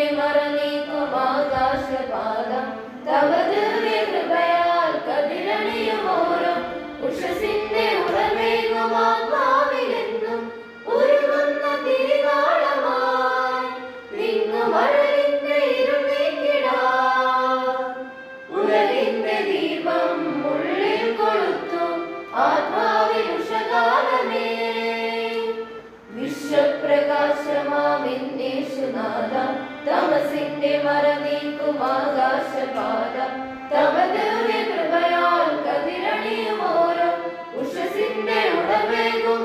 തമസിന്റെ മറനീക്കും ആകാശപാദം തവ ദിവ്യകൃപയാൽ കതിരണിയും ഓരോ ഉഷസിന്റെ ഉടമേകും ആത്മാവിലെന്നും ഉരുകുന്ന തിരിനാളമായി നിന്നു മഴലിന്റെ ഇരുൾ നീക്കിടാൻ ഉലകിന്റെ ദീപം ഉള്ളിൽ കൊളുത്തു ആത്മാവിൽ ഉഷകാലമേ വിശ്വപ്രകാശമാമിന്നേശുനാഥ തമസിന്റെ മറനീക്കും ആകാശപാദം തവ ദിവ്യകൃപയാൽ കതിരണിയും ഓരോ ഉഷസിന്റെ ഉടമേകും